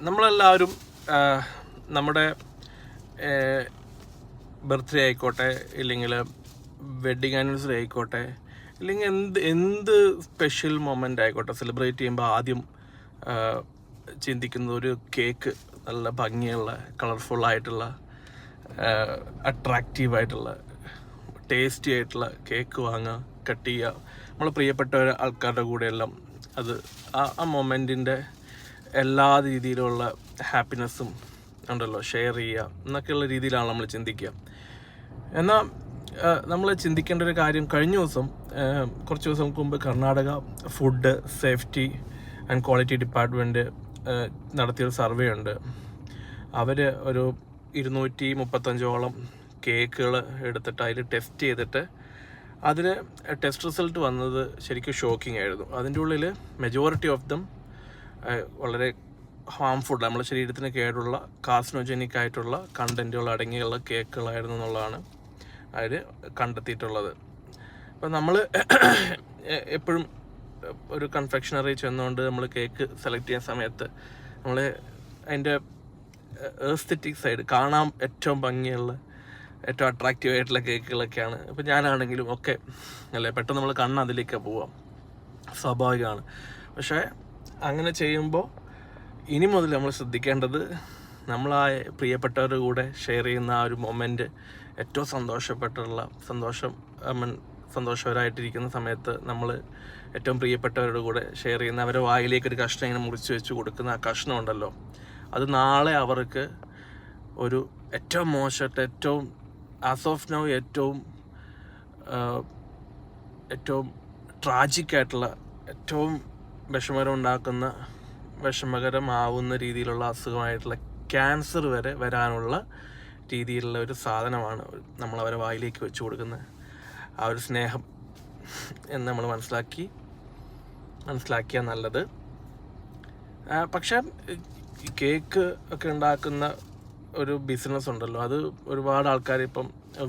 നമ്മളെല്ലാവരും നമ്മുടെ ബർത്ത്ഡേ ആയിക്കോട്ടെ, ഇല്ലെങ്കിൽ വെഡ്ഡിങ് ആനിവേഴ്സറി ആയിക്കോട്ടെ, ഇല്ലെങ്കിൽ എന്ത് സ്പെഷ്യൽ മൊമെൻ്റ് ആയിക്കോട്ടെ, സെലിബ്രേറ്റ് ചെയ്യുമ്പോൾ ആദ്യം ചിന്തിക്കുന്നത് ഒരു കേക്ക്, നല്ല ഭംഗിയുള്ള കളർഫുള്ളായിട്ടുള്ള അട്രാക്റ്റീവായിട്ടുള്ള ടേസ്റ്റി ആയിട്ടുള്ള കേക്ക് വാങ്ങുക, കട്ട് ചെയ്യുക, നമ്മൾ പ്രിയപ്പെട്ട ആൾക്കാരുടെ കൂടെയെല്ലാം അത് ആ മൊമെൻറ്റിൻ്റെ എല്ലാ രീതിയിലുള്ള ഹാപ്പിനെസ്സും ഉണ്ടല്ലോ ഷെയർ ചെയ്യുക എന്നൊക്കെയുള്ള രീതിയിലാണ് നമ്മൾ ചിന്തിക്കുക. എന്നാൽ നമ്മൾ ചിന്തിക്കേണ്ട ഒരു കാര്യം, കഴിഞ്ഞ ദിവസം കുറച്ച് ദിവസം മുമ്പ് Karnataka food safety and quality department നടത്തിയൊരു സർവേ ഉണ്ട്. അവർ ഒരു 235ഓളം കേക്കുകൾ എടുത്തിട്ട് അതിൽ ടെസ്റ്റ് ചെയ്തിട്ട് അതിന് ടെസ്റ്റ് റിസൾട്ട് വന്നത് ശരിക്കും ഷോക്കിംഗ് ആയിരുന്നു. അതിൻ്റെ ഉള്ളിൽ മെജോറിറ്റി ഓഫ് ദം വളരെ ഹാംഫുൾ, നമ്മുടെ ശരീരത്തിന് കേടുള്ള കാർസിനോജനിക് ആയിട്ടുള്ള കണ്ടൻറ്റുകൾ അടങ്ങിയുള്ള കേക്കുകളായിരുന്നു എന്നുള്ളതാണ് അവർ കണ്ടെത്തിയിട്ടുള്ളത്. അപ്പം നമ്മൾ എപ്പോഴും ഒരു കൺഫെക്ഷനറി ചെന്നുകൊണ്ട് നമ്മൾ കേക്ക് സെലക്ട് ചെയ്യുന്ന സമയത്ത് നമ്മൾ അതിൻ്റെ എസ്തെറ്റിക് സൈഡ്, കാണാൻ ഏറ്റവും ഭംഗിയുള്ള ഏറ്റവും അട്രാക്റ്റീവ് ആയിട്ടുള്ള കേക്കുകളൊക്കെയാണ്. ഇപ്പം ഞാനാണെങ്കിലും ഒക്കെ അല്ലേ, പെട്ടെന്ന് നമ്മൾ കണ്ണ് അതിലേക്ക് പോവാം, സ്വാഭാവികമാണ്. പക്ഷേ അങ്ങനെ ചെയ്യുമ്പോൾ ഇനി മുതൽ നമ്മൾ ശ്രദ്ധിക്കേണ്ടത്, നമ്മളാ പ്രിയപ്പെട്ടവരുടെ കൂടെ ഷെയർ ചെയ്യുന്ന ആ ഒരു മൊമെൻറ്റ്, ഏറ്റവും സന്തോഷകരമായിട്ടിരിക്കുന്ന സമയത്ത് നമ്മൾ ഏറ്റവും പ്രിയപ്പെട്ടവരുടെ കൂടെ ഷെയർ ചെയ്യുന്ന, അവരുടെ വായിലേക്ക് ഒരു കഷ്ണം ഇങ്ങനെ മുറിച്ച് വെച്ച് കൊടുക്കുന്ന ആ കഷ്ണം ഉണ്ടല്ലോ, അത് നാളെ അവർക്ക് ഒരു ഏറ്റവും മോശമായിട്ട്, ഏറ്റവും ആസ് ഓഫ് നൗ ഏറ്റവും ട്രാജിക്കായിട്ടുള്ള, ഏറ്റവും വിഷമകരമാവുന്ന രീതിയിലുള്ള അസുഖമായിട്ടുള്ള ക്യാൻസർ വരെ വരാനുള്ള രീതിയിലുള്ള ഒരു സാധനമാണ് നമ്മൾ അവരെ വായിലേക്ക് വെച്ച് കൊടുക്കുന്നത്. ആ ഒരു സ്നേഹം എന്ന് നമ്മൾ മനസ്സിലാക്കിയാൽ നല്ലത്. പക്ഷേ കേക്ക് ഒക്കെ ഉണ്ടാക്കുന്ന ഒരു ബിസിനസ് ഉണ്ടല്ലോ, അത് ഒരുപാട് ആൾക്കാർ ഇപ്പം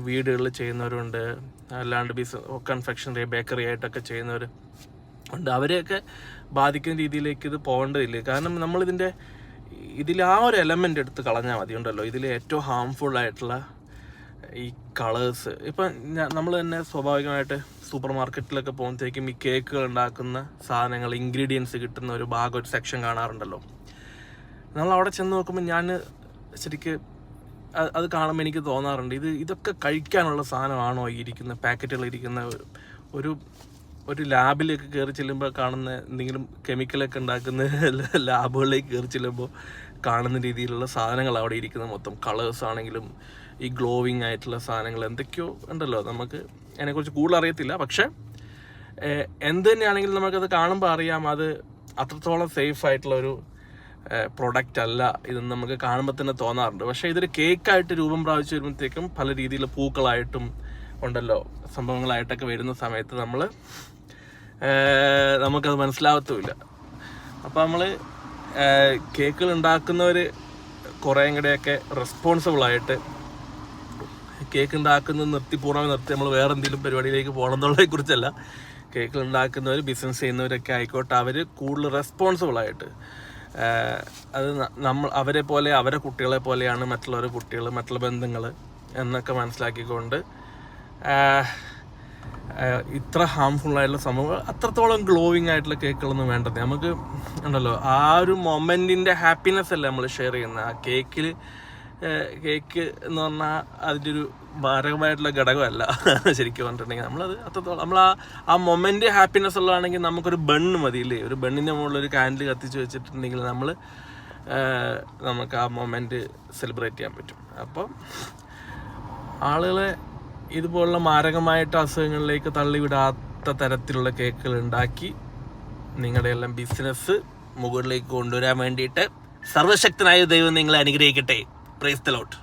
വീടുകളിൽ ചെയ്യുന്നവരുണ്ട്, അല്ലാണ്ട് കൺഫെക്ഷനറി ബേക്കറി ആയിട്ടൊക്കെ ചെയ്യുന്നവർ ഉണ്ട്. അവരെയൊക്കെ ബാധിക്കുന്ന രീതിയിലേക്ക് ഇത് പോകേണ്ടതില്ല. കാരണം ഇതിൽ ആ ഒരു എലമെൻ്റ് എടുത്ത് കളഞ്ഞാൽ മതി. ഉണ്ടല്ലോ, ഇതിൽ ഏറ്റവും ഹാംഫുൾ ആയിട്ടുള്ള ഈ കളേഴ്സ്. ഇപ്പം നമ്മൾ തന്നെ സ്വാഭാവികമായിട്ട് സൂപ്പർ മാർക്കറ്റിലൊക്കെ പോകുമ്പോഴത്തേക്കും ഈ കേക്കുകൾ ഉണ്ടാക്കുന്ന സാധനങ്ങൾ, ഇൻഗ്രീഡിയൻസ് കിട്ടുന്ന ഒരു ഭാഗം, ഒരു സെക്ഷൻ കാണാറുണ്ടല്ലോ. നമ്മൾ അവിടെ ചെന്ന് നോക്കുമ്പോൾ ഞാൻ ശരിക്ക് അത് കാണുമ്പോൾ എനിക്ക് തോന്നാറുണ്ട്, ഇതൊക്കെ കഴിക്കാനുള്ള സാധനമാണോ ഈ ഇരിക്കുന്ന പാക്കറ്റുകളിരിക്കുന്ന ഒരു ലാബിലേക്ക് കയറി ചെല്ലുമ്പോൾ കാണുന്ന എന്തെങ്കിലും കെമിക്കലൊക്കെ ഉണ്ടാക്കുന്ന ലാബുകളിലേക്ക് കയറി ചെല്ലുമ്പോൾ കാണുന്ന രീതിയിലുള്ള സാധനങ്ങൾ അവിടെ ഇരിക്കുന്ന മൊത്തം കളേഴ്സ് ആണെങ്കിലും ഈ ഗ്ലോവിങ് ആയിട്ടുള്ള സാധനങ്ങൾ എന്തൊക്കെയോ ഉണ്ടല്ലോ. നമുക്ക് അതിനെക്കുറിച്ച് കൂടുതൽ അറിയത്തില്ല, പക്ഷെ എന്ത് തന്നെയാണെങ്കിലും നമുക്കത് കാണുമ്പോൾ അറിയാം അത് അത്രത്തോളം സേഫ് ആയിട്ടുള്ള ഒരു പ്രൊഡക്റ്റ് അല്ല ഇതെന്ന് നമുക്ക് കാണുമ്പോൾ തന്നെ തോന്നാറുണ്ട്. പക്ഷേ ഇതൊരു കേക്കായിട്ട് രൂപം പ്രാപിച്ചു വരുമ്പോഴത്തേക്കും പല രീതിയിലുള്ള പൂക്കളായിട്ടും ഉണ്ടല്ലോ സംഭവങ്ങളായിട്ടൊക്കെ വരുന്ന സമയത്ത് നമുക്കത് മനസ്സിലാവത്തുമില്ല. അപ്പോൾ നമ്മൾ കേക്കുകൾ ഉണ്ടാക്കുന്നവർ കുറേയും കൂടെയൊക്കെ റെസ്പോൺസിബിളായിട്ട് കേക്ക് ഉണ്ടാക്കുന്നത് പൂർണ്ണമായി നിർത്തി നമ്മൾ വേറെ എന്തെങ്കിലും പരിപാടിയിലേക്ക് പോകണം എന്നുള്ളതിനെ കുറിച്ചല്ല. കേക്കുകൾ ഉണ്ടാക്കുന്നവർ, ബിസിനസ് ചെയ്യുന്നവരൊക്കെ ആയിക്കോട്ടെ, അവർ കൂടുതൽ റെസ്പോൺസിബിളായിട്ട് അത് അവരെ പോലെ, അവരെ കുട്ടികളെ പോലെയാണ് മറ്റുള്ളവരുടെ കുട്ടികൾ, മറ്റുള്ള ബന്ധങ്ങൾ എന്നൊക്കെ മനസ്സിലാക്കിക്കൊണ്ട് ഇത്ര ഹാംഫുള്ളായിട്ടുള്ള സംഭവങ്ങൾ, അത്രത്തോളം ഗ്ലോവിങ് ആയിട്ടുള്ള കേക്കുകളൊന്നും വേണ്ടത്. നമുക്ക് ഉണ്ടല്ലോ ആ ഒരു മൊമെൻറ്റിൻ്റെ ഹാപ്പിനെസ് അല്ലേ നമ്മൾ ഷെയർ ചെയ്യുന്നത്. ആ കേക്ക് എന്ന് പറഞ്ഞാൽ അതിൻ്റെ ഒരു മാരകമായിട്ടുള്ള ഘടകമല്ല ശരിക്കും പറഞ്ഞിട്ടുണ്ടെങ്കിൽ. നമ്മളത് അത്രത്തോളം നമ്മൾ ആ മൊമെൻറ്റ് ഹാപ്പിനെസ് ഉള്ളതാണെങ്കിൽ നമുക്കൊരു ബണ്ണ് മതിയില്ലേ, ഒരു ബണ്ണിൻ്റെ മുകളിലൊരു കാൻഡിൽ കത്തിച്ച് വെച്ചിട്ടുണ്ടെങ്കിൽ നമുക്ക് ആ മൊമെൻറ്റ് സെലിബ്രേറ്റ് ചെയ്യാൻ പറ്റും. അപ്പം ആളുകളെ ഇതുപോലുള്ള മാരകമായിട്ട് അസുഖങ്ങളിലേക്ക് തള്ളിവിടാത്ത തരത്തിലുള്ള കേക്കുകൾ ഉണ്ടാക്കി നിങ്ങളുടെ എല്ലാം ബിസിനസ് മുകളിലേക്ക് കൊണ്ടുവരാൻ വേണ്ടിയിട്ട് സർവശക്തനായ ദൈവം നിങ്ങളെ അനുഗ്രഹിക്കട്ടെ. Praise the Lord.